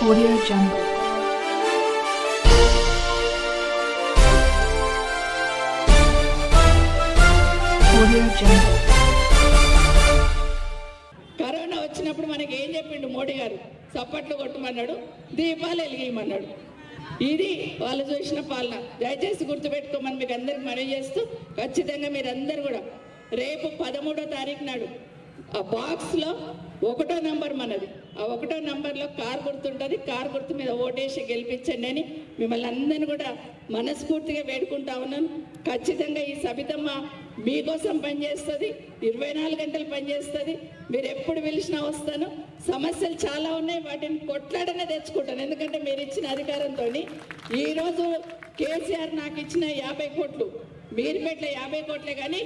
Audio Jungle. Audio Jungle. Corona వచ్చినప్పుడు మనకి ఏం చెప్పిండు మోడీ గారు? చప్పట్లు కొట్టమన్నాడు, దీపాలు వెలిగియమన్నాడు. ఇది వాళ్ళు చూసిన పాలన. దయచేసి గుర్తుపెట్టుకోమని మీకు అందరికి మనవి చేస్తూ, ఖచ్చితంగా మీరందరూ కూడా రేపు 13వ తారీఖు నాడు ఆ బాక్స్లో 1వ నంబర్ మనది. ఆ 1వ నంబర్లో కారు గుర్తుంటుంది. కారు గుర్తు మీద ఓటేసి గెలిపించండి అని మిమ్మల్ని అందరినీ కూడా మనస్ఫూర్తిగా వేడుకుంటా ఉన్నాను. ఖచ్చితంగా ఈ సబితమ్మ మీకోసం పనిచేస్తుంది, 24 గంటలు పనిచేస్తుంది. మీరు ఎప్పుడు పిలిచినా వస్తాను. సమస్యలు చాలా ఉన్నాయి, వాటిని కొట్లాడనే తెచ్చుకుంటాను. ఎందుకంటే మీరు ఇచ్చిన అధికారంతో ఈరోజు కేసీఆర్ నాకు ఇచ్చిన 50 కోట్లు, మీరుపేట్ల 50 కోట్లే కానీ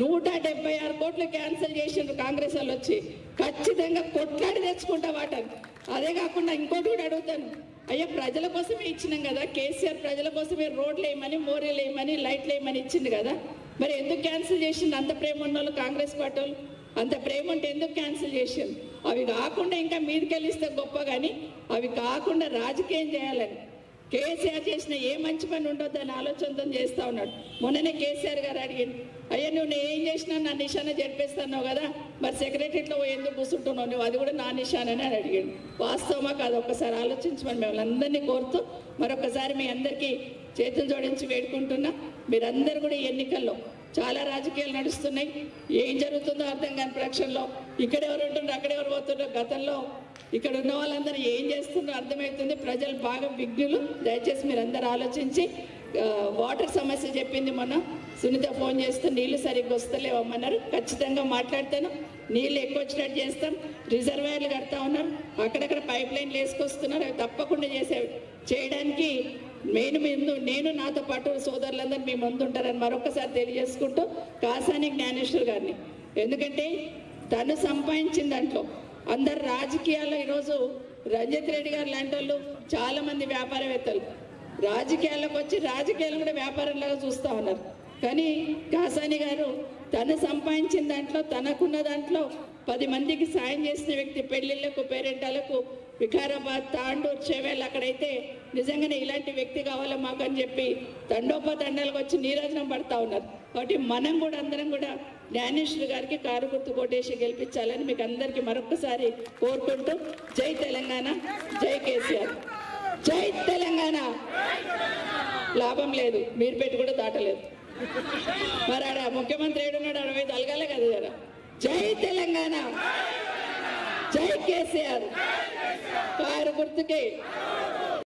176 కోట్లు క్యాన్సిల్ చేసిండ్రు కాంగ్రెస్ వాళ్ళు వచ్చి. ఖచ్చితంగా కొట్లాడి తెచ్చుకుంటా వాటని. అదే కాకుండా ఇంకోటి కూడా అడుగుతాను, అయ్యా ప్రజల కోసమే ఇచ్చినాం కదా, కేసీఆర్ ప్రజల కోసమే రోడ్లు వేయమని, మోరీలు వేయమని, లైట్లు వేయమని ఇచ్చింది కదా, మరి ఎందుకు క్యాన్సిల్ చేసింది? అంత ప్రేమ ఉన్న వాళ్ళు కాంగ్రెస్ పార్టీ వాళ్ళు, అంత ప్రేమ ఉంటే ఎందుకు క్యాన్సిల్ చేసింది? అవి కాకుండా ఇంకా మీదకెళ్ళిస్తే గొప్ప, కానీ అవి కాకుండా రాజకీయం చేయాలని కేసీఆర్ చేసిన ఏ మంచి పని ఉండొద్దు అని ఆలోచనతో చేస్తూ ఉన్నాడు. మొన్ననే కేసీఆర్ గారు అడిగింది, అయ్యా నువ్వు ఏం చేసినా నా నిశాన జరిపేస్తున్నావు కదా, మరి సెక్రటరీలో ఎందుకు కూర్చుంటున్నావు నువ్వు, అది కూడా నా నిశానని అని అడిగాడు. వాస్తవమా కాదు ఒక్కసారి ఆలోచించమని మిమ్మల్ని అందరినీ కోరుతూ మరొకసారి మీ అందరికీ చేతులు జోడించి వేడుకుంటున్నా. మీరందరూ కూడా ఎన్నికల్లో చాలా రాజకీయాలు నడుస్తున్నాయి, ఏం జరుగుతుందో అర్థం కాని ప్రక్షణలో ఇక్కడ ఎవరు ఉంటుండ్రో అక్కడ ఎవరు పోతుండ్రో, గతంలో ఇక్కడ ఉన్న వాళ్ళందరూ ఏం చేస్తుండ్రో అర్థమవుతుంది. ప్రజలు బాగా విఘ్నులు. దయచేసి మీరు అందరూ ఆలోచించి, వాటర్ సమస్య చెప్పింది మొన్న సునీత ఫోన్ చేస్తూ నీళ్లు సరిగ్గా వస్తలేవమ్మన్నారు. ఖచ్చితంగా మాట్లాడతాను, నీళ్ళు ఎక్కువ వచ్చినట్టు చేస్తాం. రిజర్వాయర్లు కడతా ఉన్నారు, అక్కడక్కడ పైప్ లైన్లు వేసుకొస్తున్నారు, అవి తప్పకుండా చేయడానికి నేను నాతో పాటు సోదరులందరూ మీ ముందు ఉంటారని మరొకసారి తెలియజేసుకుంటూ కాసాని జ్ఞానేశ్వర్ గారిని, ఎందుకంటే తను సంపాదించిన దాంట్లో అందరు రాజకీయాల్లో ఈరోజు రంజిత్ రెడ్డి గారు లాంటి వాళ్ళు చాలామంది వ్యాపారవేత్తలు రాజకీయాల్లోకి వచ్చి రాజకీయాలు కూడా వ్యాపారంలాగా చూస్తూ ఉన్నారు. కానీ కాసాని గారు తను సంపాదించిన దాంట్లో, తనకున్న దాంట్లో 10 మందికి సాయం చేసిన వ్యక్తి. పెళ్లిళ్లకు, పేరెంటాలకు, వికారాబాద్, తాండూరు, చేవేళ్ళు అక్కడైతే నిజంగానే ఇలాంటి వ్యక్తి కావాలా మాకు అని చెప్పి తండోపతండాలకు వచ్చి నీరాజనం పడతా ఉన్నారు. కాబట్టి మనం కూడా అందరం కూడా జ్ఞానేశ్వర్ గారికి కారు గుర్తు కొట్టేసి గెలిపించాలని మీకు అందరికీ మరొకసారి కోరుకుంటూ, జై తెలంగాణ, జై కేసీఆర్, జై తెలంగాణ. లాభం లేదు, మీరు పెట్టి కూడా దాటలేదు. మరి ఆడ ముఖ్యమంత్రి ఏడున్నాడు, 60 అలగాలే కదా జరా. జై తెలంగాణ, జై కేసీఆర్, కారు గుర్తుకే